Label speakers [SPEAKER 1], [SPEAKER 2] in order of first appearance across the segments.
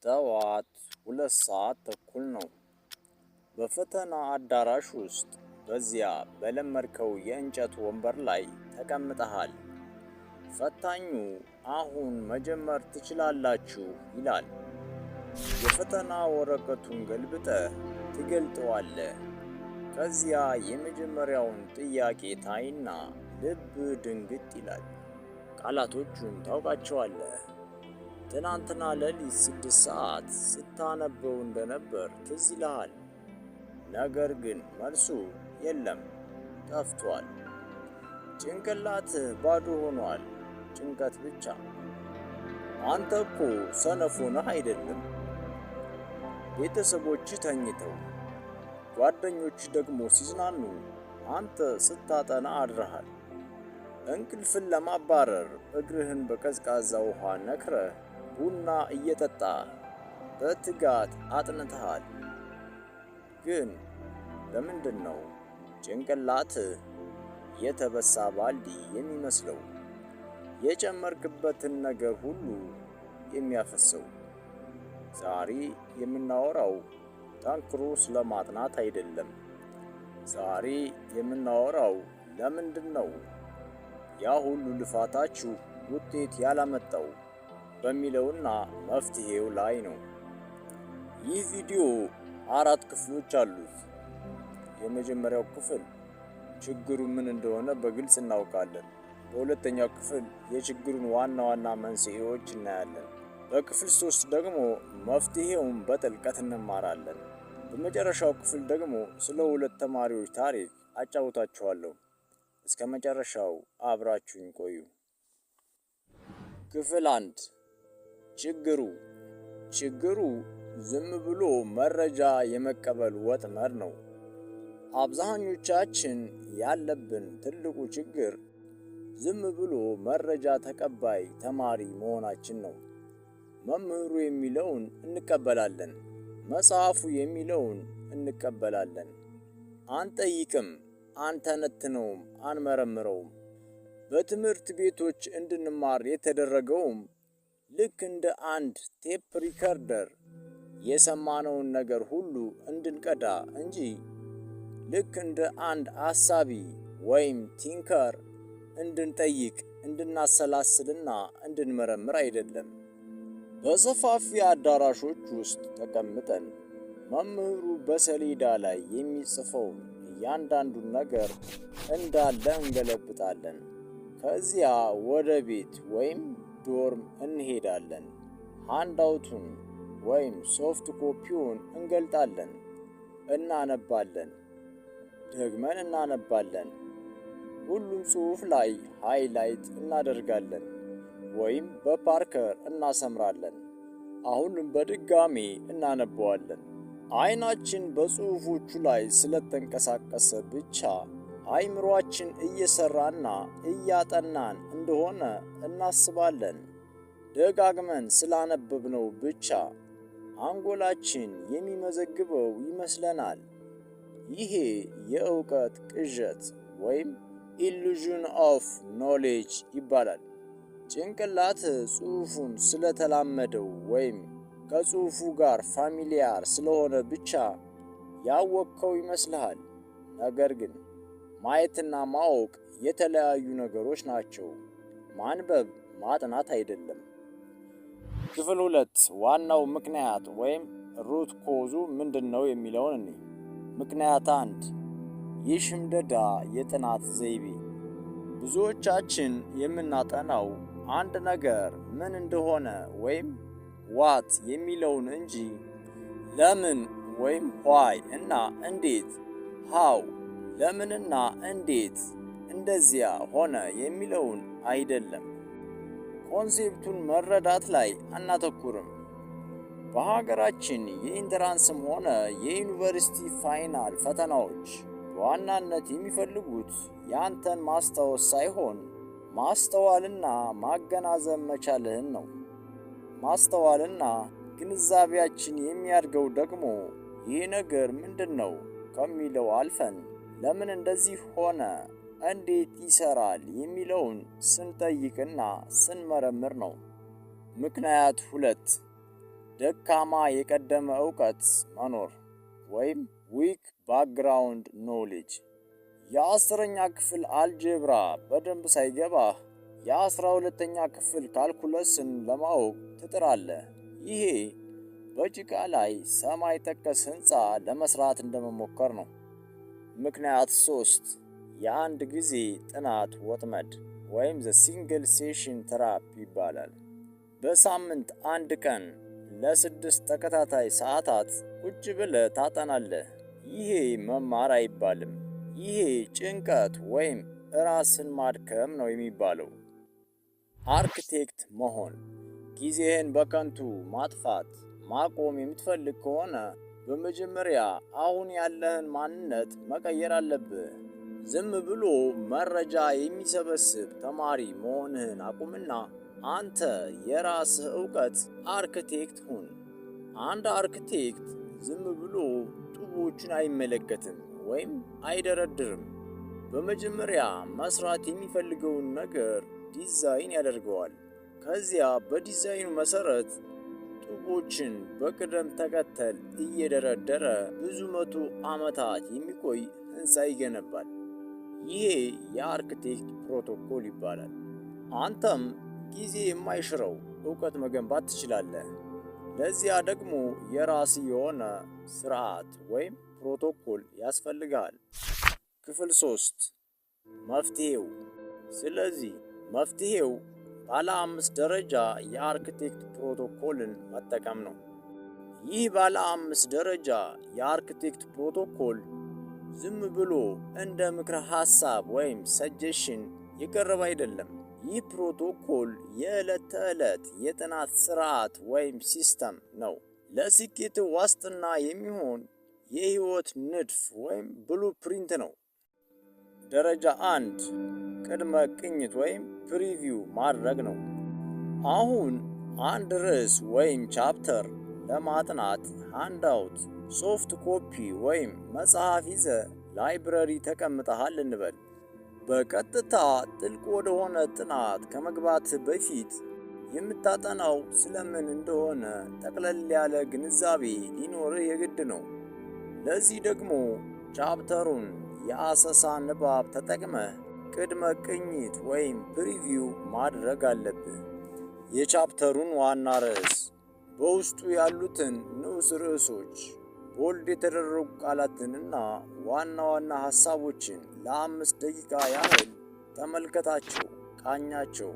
[SPEAKER 1] ጠዋት 2:30 ነው። በፈተና አዳራሽ ውስጥ በዚያ በለመድከው የእንጨት ወንበር ላይ ተቀምጠሃል። ፈታኙ አሁን መጀመር ትችላላችሁ ይላል። የፈተና ወረቀቱን ገልብጠህ ትገልጠዋለህ። ከዚያ የመጀመሪያውን ጥያቄ ታይና ልብ ድንግጥ ይላል። ቃላቶቹን ታውቃቸዋለህ። ትናንትና ሌሊት 6 ሰዓት ስታነበው እንደነበር ትዝ ይልሃል። ነገር ግን መልሱ የለም፣ ጠፍቷል። ጭንቅላትህ ባዶ ሆኗል፣ ጭንቀት ብቻ። አንተ እኮ ሰነፍ ሆነህ አይደለም። ቤተሰቦች ተኝተው፣ ጓደኞች ደግሞ ሲዝናኑ፣ አንተ ስታጠና አድረሃል። እንቅልፍን ለማባረር እግርህን በቀዝቃዛ ውሃ ነክረህ ቡና እየጠጣህ በትጋት አጥንተሃል። ግን ለምንድን ነው ጭንቅላትህ የተበሳ ባልዲ የሚመስለው? የጨመርክበትን ነገር ሁሉ የሚያፈሰው። ዛሬ የምናወራው ጠንክሮ ስለማጥናት አይደለም። ዛሬ የምናወራው ለምንድን ነው ያ ሁሉ ልፋታችሁ ውጤት ያላመጣው በሚለውና መፍትሄው ላይ ነው። ይህ ቪዲዮ 4 ክፍሎች አሉት። የመጀመሪያው ክፍል ችግሩ ምን እንደሆነ በግልጽ እናውቃለን። በሁለተኛው ክፍል የችግሩን ዋና ዋና መንስኤዎች እናያለን። በክፍል 3 ደግሞ መፍትሄውን በጥልቀት እንማራለን። በመጨረሻው ክፍል ደግሞ ስለ 2 ተማሪዎች ታሪክ አጫውታችኋለሁ። እስከ መጨረሻው አብራችሁኝ ቆዩ። ክፍል 1 ችግሩ ዝም ብሎ መረጃ የመቀበል ወጥመድ ነው። አብዛኞቻችን ያለብን ትልቁ ችግር ዝም ብሎ መረጃ ተቀባይ ተማሪ መሆናችን ነው። መምህሩ የሚለውን እንቀበላለን፣ መጽሐፉ የሚለውን እንቀበላለን። አንጠይቅም፣ አንተነትነውም፣ አንመረምረውም። በትምህርት ቤቶች እንድንማር የተደረገውም ልክ እንደ አንድ ቴፕ ሪከርደር የሰማነውን ነገር ሁሉ እንድንቀዳ እንጂ ልክ እንደ አንድ አሳቢ ወይም ቲንከር እንድንጠይቅ፣ እንድናሰላስልና እንድንመረምር አይደለም። በሰፋፊ አዳራሾች ውስጥ ተቀምጠን መምህሩ በሰሌዳ ላይ የሚጽፈውን እያንዳንዱን ነገር እንዳለ እንገለብጣለን። ከዚያ ወደ ቤት ወይም ዶርም እንሄዳለን። ሃንዳውቱን ወይም ሶፍት ኮፒውን እንገልጣለን፣ እናነባለን፣ ደግመን እናነባለን። ሁሉም ጽሑፍ ላይ ሃይላይት እናደርጋለን ወይም በፓርከር እናሰምራለን። አሁንም በድጋሚ እናነበዋለን። አይናችን በጽሑፎቹ ላይ ስለተንቀሳቀሰ ብቻ አይምሮአችን እየሰራና እያጠናን እንደሆነ እናስባለን። ደጋግመን ስላነበብነው ብቻ አንጎላችን የሚመዘግበው ይመስለናል። ይሄ የእውቀት ቅዠት ወይም ኢሉዥን ኦፍ ኖሌጅ ይባላል። ጭንቅላት ጽሑፉን ስለተላመደው ወይም ከጽሑፉ ጋር ፋሚሊያር ስለሆነ ብቻ ያወቅከው ይመስልሃል። ነገር ግን ማየትና ማወቅ የተለያዩ ነገሮች ናቸው። ማንበብ ማጥናት አይደለም። ክፍል 2 ዋናው ምክንያት ወይም ሩት ኮዙ ምንድነው የሚለውን እንይ። ምክንያት 1 የሽምደዳ የጥናት ዘይቤ። ብዙዎቻችን የምናጠናው አንድ ነገር ምን እንደሆነ ወይም ዋት የሚለውን እንጂ ለምን ወይም ዋይ እና እንዴት ሃው ለምንና እንዴት እንደዚያ ሆነ የሚለውን አይደለም። ኮንሴፕቱን መረዳት ላይ አናተኩርም። በሀገራችን የኢንትራንስም ሆነ የዩኒቨርሲቲ ፋይናል ፈተናዎች በዋናነት የሚፈልጉት ያንተን ማስታወስ ሳይሆን ማስተዋልና ማገናዘብ መቻልህን ነው። ማስተዋልና ግንዛቤያችን የሚያድገው ደግሞ ይህ ነገር ምንድነው ከሚለው አልፈን ለምን እንደዚህ ሆነ፣ እንዴት ይሰራል የሚለውን ስንጠይቅና ስንመረምር ነው። ምክንያት 2 ደካማ የቀደመ ዕውቀት መኖር ወይም ዊክ ባክግራውንድ ኖሌጅ። የ10ኛ ክፍል አልጀብራ በደንብ ሳይገባህ የ12ኛ ክፍል ካልኩለስን ለማወቅ ትጥራለህ። ይሄ በጭቃ ላይ ሰማይ ጠቀስ ሕንፃ ለመስራት እንደመሞከር ነው። ምክንያት 3 የአንድ ጊዜ ጥናት ወጥመድ ወይም ዘ ሲንግል ሴሽን ትራፕ ይባላል። በሳምንት አንድ ቀን ለ6 ተከታታይ ሰዓታት ቁጭ ብለህ ታጠናለህ። ይሄ መማር አይባልም። ይሄ ጭንቀት ወይም ራስን ማድከም ነው የሚባለው። አርክቴክት መሆን። ጊዜህን በከንቱ ማጥፋት ማቆም የምትፈልግ ከሆነ በመጀመሪያ አሁን ያለህን ማንነት መቀየር አለብህ። ዝም ብሎ መረጃ የሚሰበስብ ተማሪ መሆንህን አቁምና አንተ የራስህ ዕውቀት አርክቴክት ሁን። አንድ አርክቴክት ዝም ብሎ ጡቦችን አይመለከትም ወይም አይደረድርም። በመጀመሪያ መስራት የሚፈልገውን ነገር ዲዛይን ያደርገዋል። ከዚያ በዲዛይኑ መሰረት ጡቦችን በቅደም ተከተል እየደረደረ ብዙ መቶ ዓመታት የሚቆይ ሕንፃ ይገነባል። ይሄ የአርክቴክት ፕሮቶኮል ይባላል። አንተም ጊዜ የማይሽረው ዕውቀት መገንባት ትችላለህ። ለዚያ ደግሞ የራስ የሆነ ስርዓት ወይም ፕሮቶኮል ያስፈልጋል። ክፍል 3 መፍትሄው። ስለዚህ መፍትሄው ባለ 5 ደረጃ የአርክቴክት ፕሮቶኮልን መጠቀም ነው። ይህ ባለ 5 ደረጃ የአርክቴክት ፕሮቶኮል ዝም ብሎ እንደ ምክረ ሐሳብ ወይም ሰጀሽን የቀረበ አይደለም። ይህ ፕሮቶኮል የዕለት ተዕለት የጥናት ስርዓት ወይም ሲስተም ነው። ለስኬት ዋስትና የሚሆን የህይወት ንድፍ ወይም ብሉፕሪንት ነው። ደረጃ 1 ቅድመ ቅኝት ወይም ፕሪቪው ማድረግ ነው። አሁን አንድ ርዕስ ወይም ቻፕተር ለማጥናት ሃንድአውት፣ ሶፍት ኮፒ ወይም መጽሐፍ ይዘህ ላይብረሪ ተቀምጠሃል እንበል። በቀጥታ ጥልቅ ወደሆነ ጥናት ከመግባት በፊት የምታጠናው ስለምን እንደሆነ ጠቅለል ያለ ግንዛቤ ሊኖርህ የግድ ነው። ለዚህ ደግሞ ቻፕተሩን የአሰሳ ንባብ ተጠቅመህ ቅድመ ቅኝት ወይም ፕሪቪው ማድረግ አለብህ። የቻፕተሩን ዋና ርዕስ፣ በውስጡ ያሉትን ንዑስ ርዕሶች፣ ቦልድ የተደረጉ ቃላትንና ዋና ዋና ሐሳቦችን ለ5 ደቂቃ ያህል ተመልከታቸው፣ ቃኛቸው።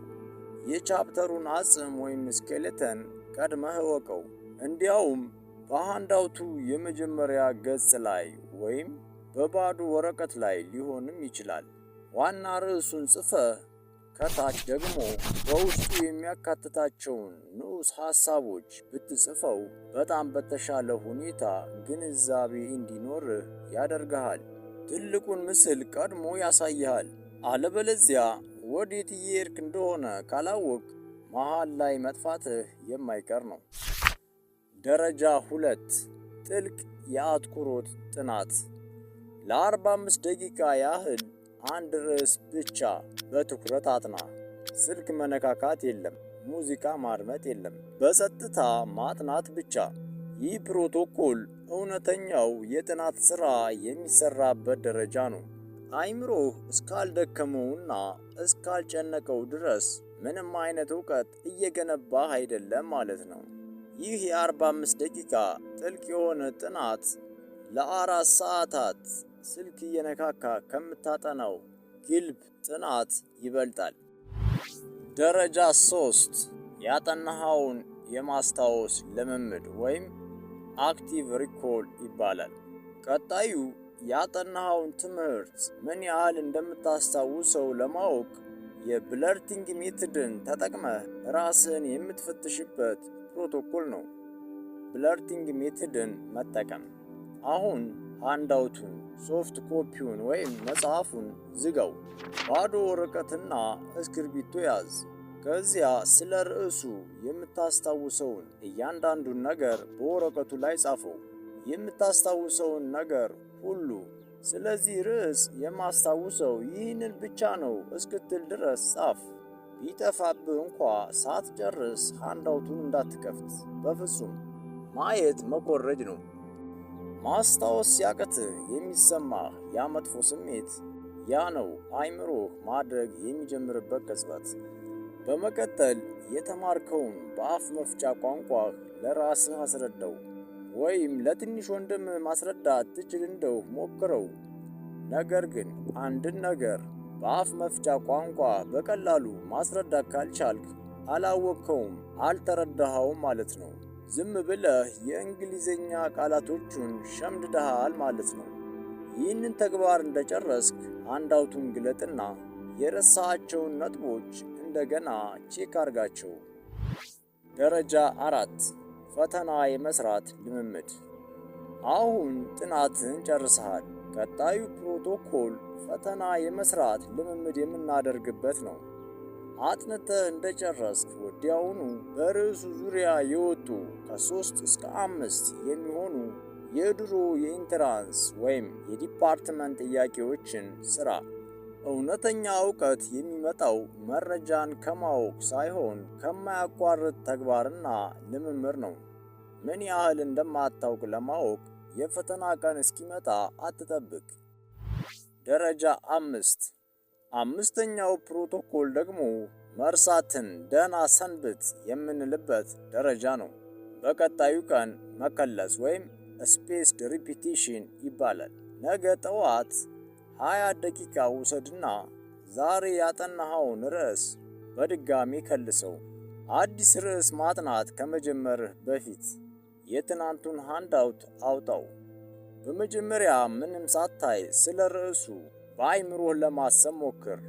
[SPEAKER 1] የቻፕተሩን አጽም ወይም ስኬሌተን ቀድመህ እወቀው። እንዲያውም በሃንድአውቱ የመጀመሪያ ገጽ ላይ ወይም በባዶ ወረቀት ላይ ሊሆንም ይችላል። ዋና ርዕሱን ጽፈህ ከታች ደግሞ በውስጡ የሚያካትታቸውን ንዑስ ሐሳቦች ብትጽፈው በጣም በተሻለ ሁኔታ ግንዛቤ እንዲኖርህ ያደርግሃል። ትልቁን ምስል ቀድሞ ያሳይሃል። አለበለዚያ ወዴት እየሄድክ እንደሆነ ካላወቅ መሃል ላይ መጥፋትህ የማይቀር ነው። ደረጃ 2 ጥልቅ የአትኩሮት ጥናት። ለ45 ደቂቃ ያህል አንድ ርዕስ ብቻ በትኩረት አጥና። ስልክ መነካካት የለም፣ ሙዚቃ ማድመጥ የለም፣ በጸጥታ ማጥናት ብቻ። ይህ ፕሮቶኮል እውነተኛው የጥናት ሥራ የሚሰራበት ደረጃ ነው። አይምሮህ እስካልደከመውና እስካልጨነቀው ድረስ ምንም አይነት ዕውቀት እየገነባህ አይደለም ማለት ነው። ይህ የ45 ደቂቃ ጥልቅ የሆነ ጥናት ለ4 ሰዓታት ስልክ እየነካካ ከምታጠናው ግልብ ጥናት ይበልጣል። ደረጃ 3 ያጠናኸውን የማስታወስ ልምምድ ወይም አክቲቭ ሪኮል ይባላል። ቀጣዩ ያጠናኸውን ትምህርት ምን ያህል እንደምታስታውሰው ለማወቅ የብለርቲንግ ሜትድን ተጠቅመህ ራስህን የምትፈትሽበት ፕሮቶኮል ነው። ብለርቲንግ ሜትድን መጠቀም። አሁን ሃንድአውቱን፣ ሶፍት ኮፒውን ወይም መጽሐፉን ዝጋው። ባዶ ወረቀትና እስክርቢቶ ያዝ። ከዚያ ስለ ርዕሱ የምታስታውሰውን እያንዳንዱን ነገር በወረቀቱ ላይ ጻፈው። የምታስታውሰውን ነገር ሁሉ ስለዚህ ርዕስ የማስታውሰው ይህንን ብቻ ነው እስክትል ድረስ ጻፍ። ቢጠፋብህ እንኳ ሳትጨርስ ሃንድአውቱን እንዳትከፍት በፍጹም። ማየት መኮረጅ ነው። ማስታወስ ሲያቅትህ የሚሰማህ ያ መጥፎ ስሜት ያ ነው አእምሮህ ማድረግ የሚጀምርበት ቅጽበት። በመቀጠል የተማርከውን በአፍ መፍቻ ቋንቋህ ለራስህ አስረዳው፣ ወይም ለትንሽ ወንድም ማስረዳት ትችል እንደው ሞክረው። ነገር ግን አንድን ነገር በአፍ መፍቻ ቋንቋ በቀላሉ ማስረዳት ካልቻልክ አላወቅከውም፣ አልተረዳኸውም ማለት ነው። ዝም ብለህ የእንግሊዝኛ ቃላቶቹን ሸምድደሃል ማለት ነው። ይህንን ተግባር እንደጨረስክ ሃንድአውቱን ግለጥና የረሳሃቸውን ነጥቦች እንደገና ቼክ አርጋቸው። ደረጃ 4 ፈተና የመስራት ልምምድ። አሁን ጥናትን ጨርሰሃል። ቀጣዩ ፕሮቶኮል ፈተና የመስራት ልምምድ የምናደርግበት ነው። አጥንተህ እንደጨረስክ ወዲያውኑ በርዕሱ ዙሪያ የወጡ ከ3 እስከ 5 የሚሆኑ የድሮ የኢንትራንስ ወይም የዲፓርትመንት ጥያቄዎችን ስራ። እውነተኛ እውቀት የሚመጣው መረጃን ከማወቅ ሳይሆን ከማያቋርጥ ተግባርና ልምምድ ነው። ምን ያህል እንደማታውቅ ለማወቅ የፈተና ቀን እስኪመጣ አትጠብቅ። ደረጃ 5 አምስተኛው ፕሮቶኮል ደግሞ መርሳትን ደህና ሰንብት የምንልበት ደረጃ ነው። በቀጣዩ ቀን መከለስ ወይም ስፔስድ ሪፒቲሽን ይባላል። ነገ ጠዋት 20 ደቂቃ ውሰድና ዛሬ ያጠናኸውን ርዕስ በድጋሚ ከልሰው። አዲስ ርዕስ ማጥናት ከመጀመርህ በፊት የትናንቱን ሃንድአውት አውጣው። በመጀመሪያ ምንም ሳታይ ስለ ርዕሱ በአይምሮህ ለማሰብ ሞክር።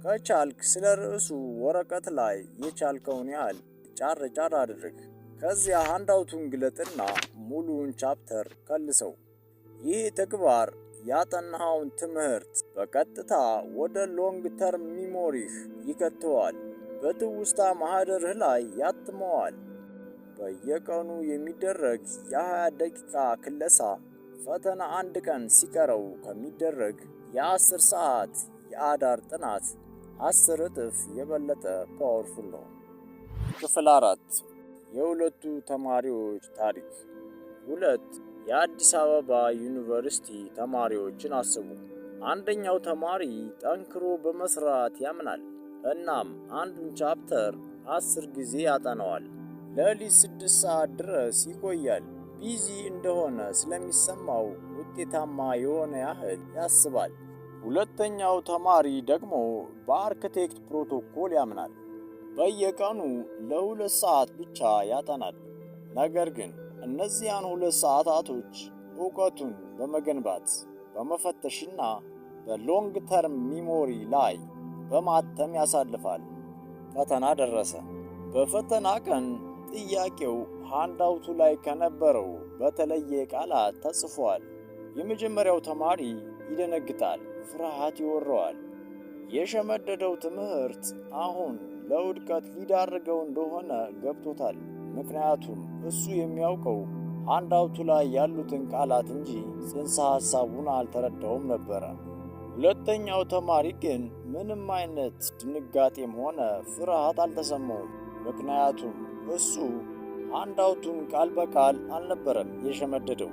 [SPEAKER 1] ከቻልክ ስለ ርዕሱ ወረቀት ላይ የቻልከውን ያህል ጫር ጫር አድርግ። ከዚያ ሃንድአውቱን ግለጥና ሙሉውን ቻፕተር ከልሰው። ይህ ተግባር ያጠናኸውን ትምህርት በቀጥታ ወደ ሎንግ ተርም ሚሞሪህ ይከተዋል፣ በትውስታ ማህደርህ ላይ ያትመዋል። በየቀኑ የሚደረግ የ20 ደቂቃ ክለሳ ፈተና አንድ ቀን ሲቀረው ከሚደረግ የ10 ሰዓት የአዳር ጥናት 10 እጥፍ የበለጠ ፓወርፉል ነው። ክፍል 4 የሁለቱ ተማሪዎች ታሪክ። 2 የአዲስ አበባ ዩኒቨርሲቲ ተማሪዎችን አስቡ። አንደኛው ተማሪ ጠንክሮ በመስራት ያምናል። እናም አንዱን ቻፕተር 10 ጊዜ ያጠናዋል። ሌሊት 6 ሰዓት ድረስ ይቆያል። ቢዚ እንደሆነ ስለሚሰማው ውጤታማ የሆነ ያህል ያስባል። ሁለተኛው ተማሪ ደግሞ በአርክቴክት ፕሮቶኮል ያምናል። በየቀኑ ለ2 ሰዓት ብቻ ያጠናል። ነገር ግን እነዚያን 2 ሰዓታቶች ዕውቀቱን በመገንባት በመፈተሽና በሎንግ ተርም ሚሞሪ ላይ በማተም ያሳልፋል። ፈተና ደረሰ። በፈተና ቀን ጥያቄው ሃንድአውቱ ላይ ከነበረው በተለየ ቃላት ተጽፏል። የመጀመሪያው ተማሪ ይደነግጣል፣ ፍርሃት ይወረዋል። የሸመደደው ትምህርት አሁን ለውድቀት ሊዳርገው እንደሆነ ገብቶታል። ምክንያቱም እሱ የሚያውቀው ሃንድአውቱ ላይ ያሉትን ቃላት እንጂ ጽንሰ ሐሳቡን አልተረዳውም ነበረ። ሁለተኛው ተማሪ ግን ምንም አይነት ድንጋጤም ሆነ ፍርሃት አልተሰማውም። ምክንያቱም እሱ ሃንድአውቱን ቃል በቃል አልነበረም የሸመደደው፣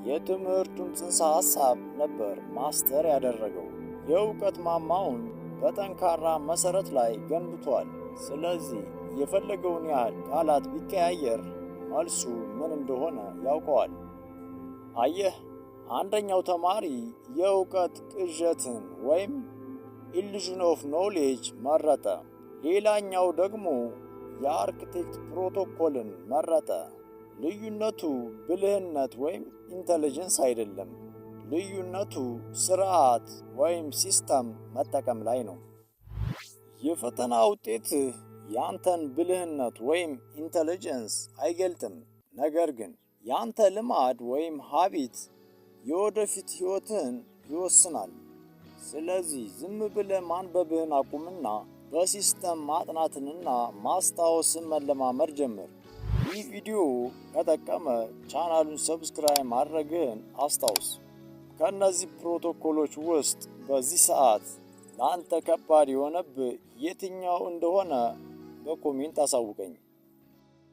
[SPEAKER 1] የትምህርቱን ጽንሰ ሐሳብ ነበር ማስተር ያደረገው። የእውቀት ማማውን በጠንካራ መሰረት ላይ ገንብቷል። ስለዚህ የፈለገውን ያህል ቃላት ቢቀያየር መልሱ ምን እንደሆነ ያውቀዋል። አየህ፣ አንደኛው ተማሪ የእውቀት ቅዠትን ወይም ኢሉዥን ኦፍ ኖሌጅ መረጠ። ሌላኛው ደግሞ የአርክቴክት ፕሮቶኮልን መረጠ። ልዩነቱ ብልህነት ወይም ኢንተለጀንስ አይደለም። ልዩነቱ ስርዓት ወይም ሲስተም መጠቀም ላይ ነው። የፈተና ውጤትህ ያንተን ብልህነት ወይም ኢንተለጀንስ አይገልጥም። ነገር ግን ያንተ ልማድ ወይም ሀቢት የወደፊት ሕይወትህን ይወስናል። ስለዚህ ዝም ብለህ ማንበብህን አቁምና በሲስተም ማጥናትንና ማስታወስን መለማመድ ጀምር። ይህ ቪዲዮ ከጠቀመ ቻናሉን ሰብስክራይብ ማድረግህን አስታውስ። ከእነዚህ ፕሮቶኮሎች ውስጥ በዚህ ሰዓት ለአንተ ከባድ የሆነብህ የትኛው እንደሆነ በኮሜንት አሳውቀኝ።